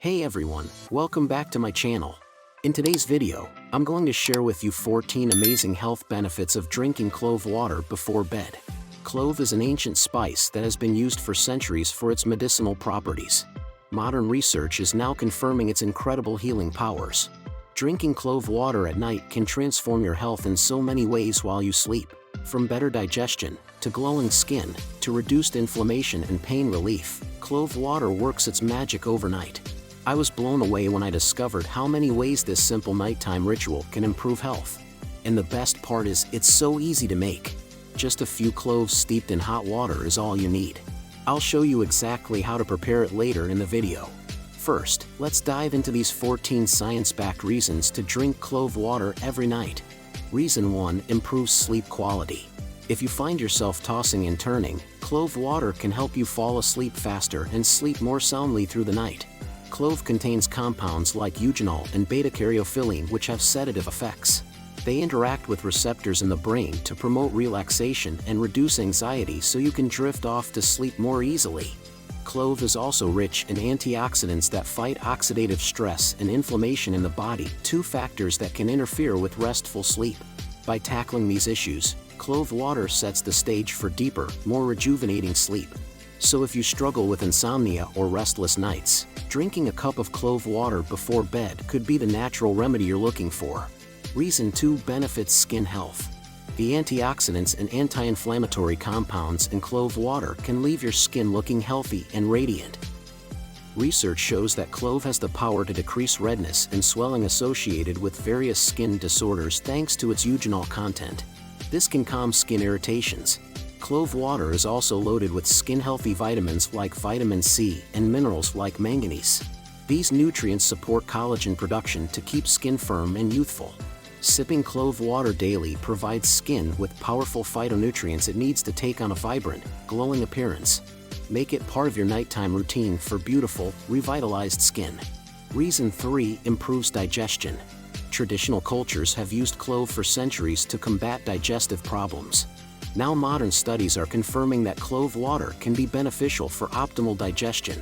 Hey everyone, welcome back to my channel. In today's video, I'm going to share with you 14 amazing health benefits of drinking clove water before bed. Clove is an ancient spice that has been used for centuries for its medicinal properties. Modern research is now confirming its incredible healing powers. Drinking clove water at night can transform your health in so many ways while you sleep, from better digestion, to glowing skin, to reduced inflammation and pain relief. Clove water works its magic overnight. I was blown away when I discovered how many ways this simple nighttime ritual can improve health. And the best part is, it's so easy to make. Just a few cloves steeped in hot water is all you need. I'll show you exactly how to prepare it later in the video. First, let's dive into these 14 science-backed reasons to drink clove water every night. Reason 1: improves sleep quality. If you find yourself tossing and turning, clove water can help you fall asleep faster and sleep more soundly through the night. Clove contains compounds like eugenol and beta-caryophyllene which have sedative effects. They interact with receptors in the brain to promote relaxation and reduce anxiety so you can drift off to sleep more easily. Clove is also rich in antioxidants that fight oxidative stress and inflammation in the body, two factors that can interfere with restful sleep. By tackling these issues, clove water sets the stage for deeper, more rejuvenating sleep. So if you struggle with insomnia or restless nights, drinking a cup of clove water before bed could be the natural remedy you're looking for. Reason 2: benefits skin health. The antioxidants and anti-inflammatory compounds in clove water can leave your skin looking healthy and radiant. Research shows that clove has the power to decrease redness and swelling associated with various skin disorders thanks to its eugenol content. This can calm skin irritations. Clove water is also loaded with skin-healthy vitamins like vitamin C and minerals like manganese. These nutrients support collagen production to keep skin firm and youthful. Sipping clove water daily provides skin with powerful phytonutrients it needs to take on a vibrant, glowing appearance. Make it part of your nighttime routine for beautiful, revitalized skin. Reason 3: improves digestion. Traditional cultures have used clove for centuries to combat digestive problems. Now modern studies are confirming that clove water can be beneficial for optimal digestion.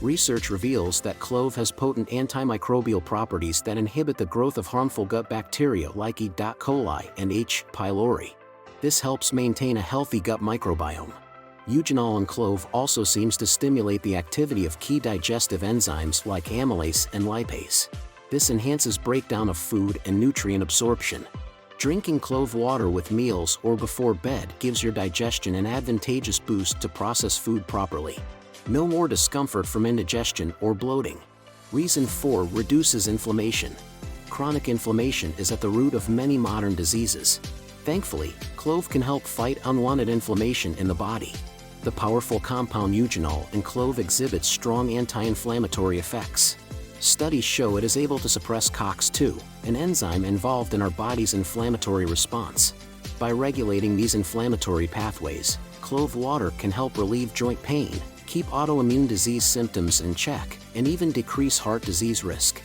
Research reveals that clove has potent antimicrobial properties that inhibit the growth of harmful gut bacteria like E. coli and H. pylori. This helps maintain a healthy gut microbiome. Eugenol in clove also seems to stimulate the activity of key digestive enzymes like amylase and lipase. This enhances breakdown of food and nutrient absorption. Drinking clove water with meals or before bed gives your digestion an advantageous boost to process food properly. No more discomfort from indigestion or bloating. Reason 4: reduces inflammation. Chronic inflammation is at the root of many modern diseases. Thankfully, clove can help fight unwanted inflammation in the body. The powerful compound eugenol in clove exhibits strong anti-inflammatory effects. Studies show it is able to suppress COX-2, an enzyme involved in our body's inflammatory response. By regulating these inflammatory pathways, clove water can help relieve joint pain, keep autoimmune disease symptoms in check, and even decrease heart disease risk.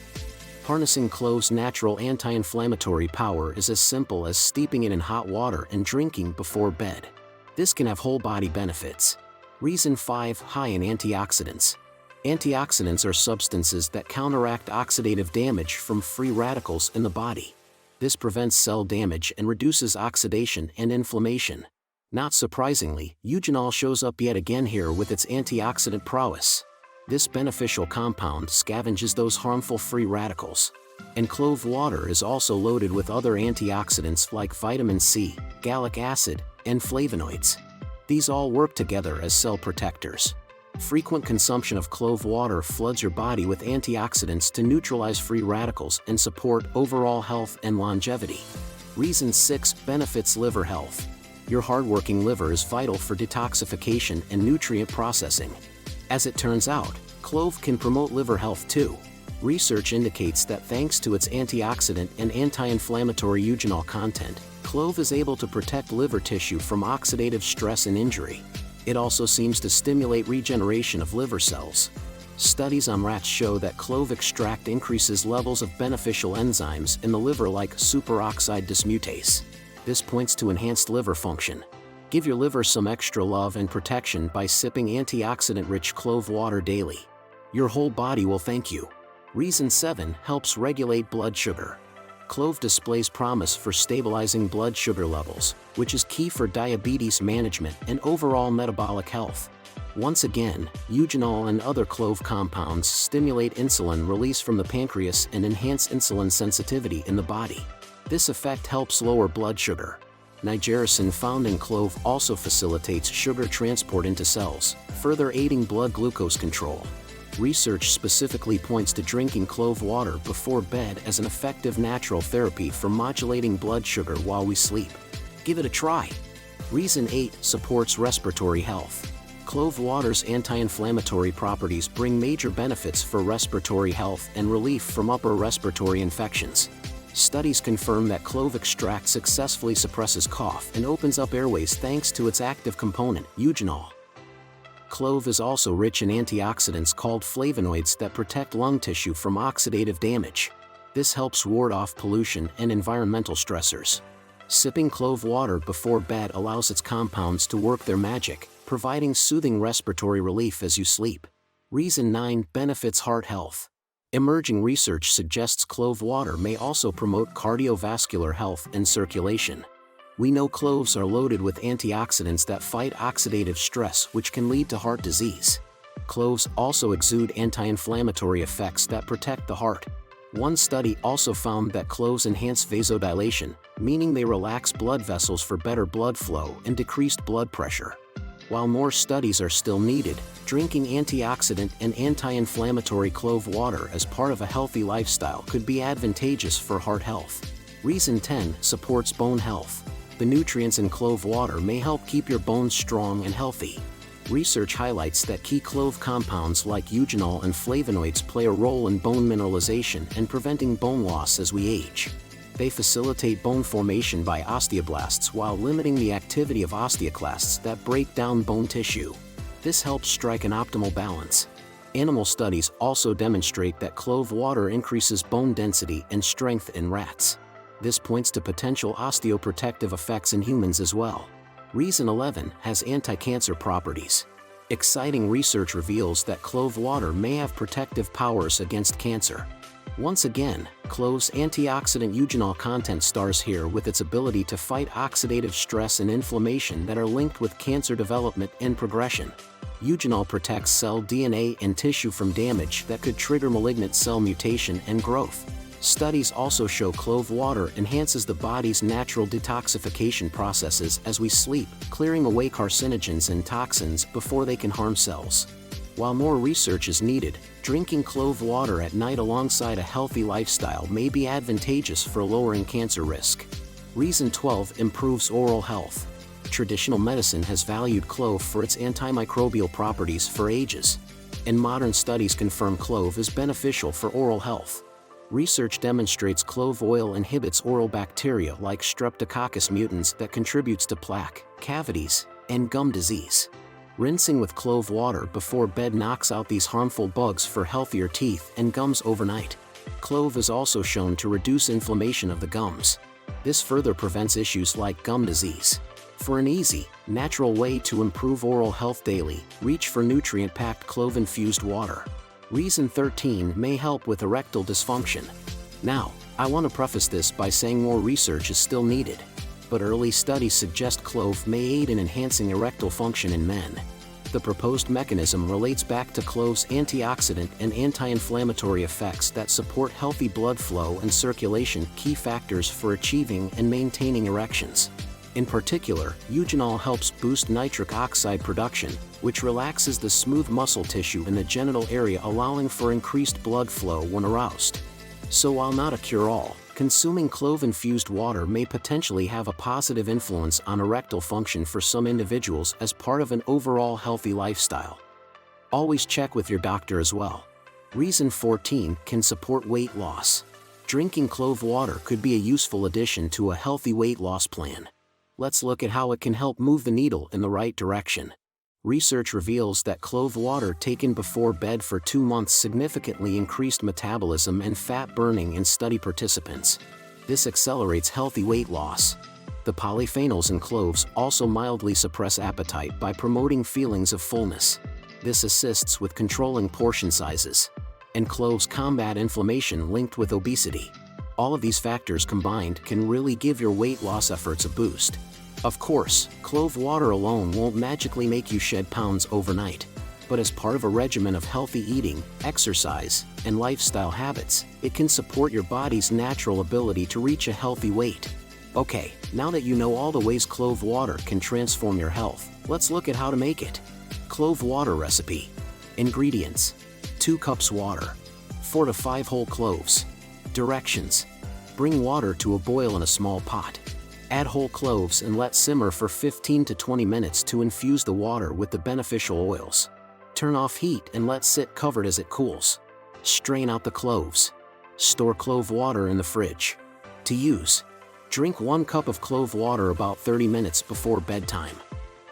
Harnessing clove's natural anti-inflammatory power is as simple as steeping it in hot water and drinking before bed. This can have whole body benefits. Reason 5: high in antioxidants. Antioxidants are substances that counteract oxidative damage from free radicals in the body. This prevents cell damage and reduces oxidation and inflammation. Not surprisingly, eugenol shows up yet again here with its antioxidant prowess. This beneficial compound scavenges those harmful free radicals. And clove water is also loaded with other antioxidants like vitamin C, gallic acid, and flavonoids. These all work together as cell protectors. Frequent consumption of clove water floods your body with antioxidants to neutralize free radicals and support overall health and longevity. Reason 6: benefits liver health. Your hardworking liver is vital for detoxification and nutrient processing. As it turns out, clove can promote liver health too. Research indicates that thanks to its antioxidant and anti-inflammatory eugenol content, clove is able to protect liver tissue from oxidative stress and injury. It also seems to stimulate regeneration of liver cells. Studies on rats show that clove extract increases levels of beneficial enzymes in the liver like superoxide dismutase. This points to enhanced liver function. Give your liver some extra love and protection by sipping antioxidant-rich clove water daily. Your whole body will thank you. Reason 7 helps regulate blood sugar. Clove displays promise for stabilizing blood sugar levels, which is key for diabetes management and overall metabolic health. Once again, eugenol and other clove compounds stimulate insulin release from the pancreas and enhance insulin sensitivity in the body. This effect helps lower blood sugar. Nigericin found in clove also facilitates sugar transport into cells, further aiding blood glucose control. Research specifically points to drinking clove water before bed as an effective natural therapy for modulating blood sugar while we sleep. Give it a try. Reason 8 supports respiratory health. Clove water's anti-inflammatory properties bring major benefits for respiratory health and relief from upper respiratory infections. Studies confirm that clove extract successfully suppresses cough and opens up airways thanks to its active component, eugenol. Clove is also rich in antioxidants called flavonoids that protect lung tissue from oxidative damage. This helps ward off pollution and environmental stressors. Sipping clove water before bed allows its compounds to work their magic, providing soothing respiratory relief as you sleep. Reason 9 benefits heart health. Emerging research suggests clove water may also promote cardiovascular health and circulation. We know cloves are loaded with antioxidants that fight oxidative stress, which can lead to heart disease. Cloves also exude anti-inflammatory effects that protect the heart. One study also found that cloves enhance vasodilation, meaning they relax blood vessels for better blood flow and decreased blood pressure. While more studies are still needed, drinking antioxidant and anti-inflammatory clove water as part of a healthy lifestyle could be advantageous for heart health. Reason 10 supports bone health. The nutrients in clove water may help keep your bones strong and healthy. Research highlights that key clove compounds like eugenol and flavonoids play a role in bone mineralization and preventing bone loss as we age. They facilitate bone formation by osteoblasts while limiting the activity of osteoclasts that break down bone tissue. This helps strike an optimal balance. Animal studies also demonstrate that clove water increases bone density and strength in rats. This points to potential osteoprotective effects in humans as well. Reason 11 has anti-cancer properties. Exciting research reveals that clove water may have protective powers against cancer. Once again, clove's antioxidant eugenol content stars here with its ability to fight oxidative stress and inflammation that are linked with cancer development and progression. Eugenol protects cell DNA and tissue from damage that could trigger malignant cell mutation and growth. Studies also show clove water enhances the body's natural detoxification processes as we sleep, clearing away carcinogens and toxins before they can harm cells. While more research is needed, drinking clove water at night alongside a healthy lifestyle may be advantageous for lowering cancer risk. Reason 12 improves oral health. Traditional medicine has valued clove for its antimicrobial properties for ages, and modern studies confirm clove is beneficial for oral health. Research demonstrates clove oil inhibits oral bacteria like Streptococcus mutans that contributes to plaque, cavities, and gum disease. Rinsing with clove water before bed knocks out these harmful bugs for healthier teeth and gums overnight. Clove is also shown to reduce inflammation of the gums. This further prevents issues like gum disease. For an easy, natural way to improve oral health daily, reach for nutrient-packed clove-infused water. Reason 13 may help with erectile dysfunction. Now, I want to preface this by saying more research is still needed, but early studies suggest clove may aid in enhancing erectile function in men. The proposed mechanism relates back to clove's antioxidant and anti-inflammatory effects that support healthy blood flow and circulation, key factors for achieving and maintaining erections. In particular, eugenol helps boost nitric oxide production, which relaxes the smooth muscle tissue in the genital area, allowing for increased blood flow when aroused. So while not a cure-all, consuming clove-infused water may potentially have a positive influence on erectile function for some individuals as part of an overall healthy lifestyle. Always check with your doctor as well. Reason 14 can support weight loss. Drinking clove water could be a useful addition to a healthy weight loss plan. Let's look at how it can help move the needle in the right direction. Research reveals that clove water taken before bed for 2 months significantly increased metabolism and fat burning in study participants. This accelerates healthy weight loss. The polyphenols in cloves also mildly suppress appetite by promoting feelings of fullness. This assists with controlling portion sizes. And cloves combat inflammation linked with obesity. All of these factors combined can really give your weight loss efforts a boost. Of course, clove water alone won't magically make you shed pounds overnight. But as part of a regimen of healthy eating, exercise, and lifestyle habits, it can support your body's natural ability to reach a healthy weight. Okay, now that you know all the ways clove water can transform your health, let's look at how to make it. Clove water recipe. Ingredients: 2 cups water, 4 to 5 whole cloves. Directions: bring water to a boil in a small pot. Add whole cloves and let simmer for 15 to 20 minutes to infuse the water with the beneficial oils. Turn off heat and let sit covered as it cools. Strain out the cloves. Store clove water in the fridge. To use: drink 1 cup of clove water about 30 minutes before bedtime.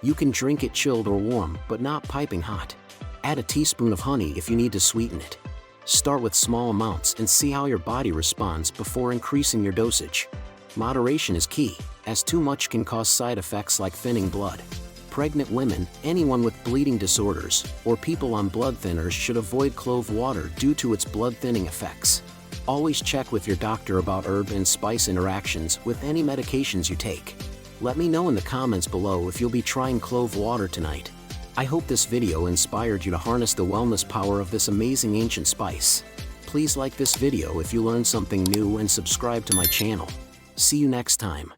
You can drink it chilled or warm, but not piping hot. Add a teaspoon of honey if you need to sweeten it. Start with small amounts and see how your body responds before increasing your dosage. Moderation is key, as too much can cause side effects like thinning blood. Pregnant women, anyone with bleeding disorders, or people on blood thinners should avoid clove water due to its blood-thinning effects. Always check with your doctor about herb and spice interactions with any medications you take. Let me know in the comments below if you'll be trying clove water tonight. I hope this video inspired you to harness the wellness power of this amazing ancient spice. Please like this video if you learned something new and subscribe to my channel. See you next time.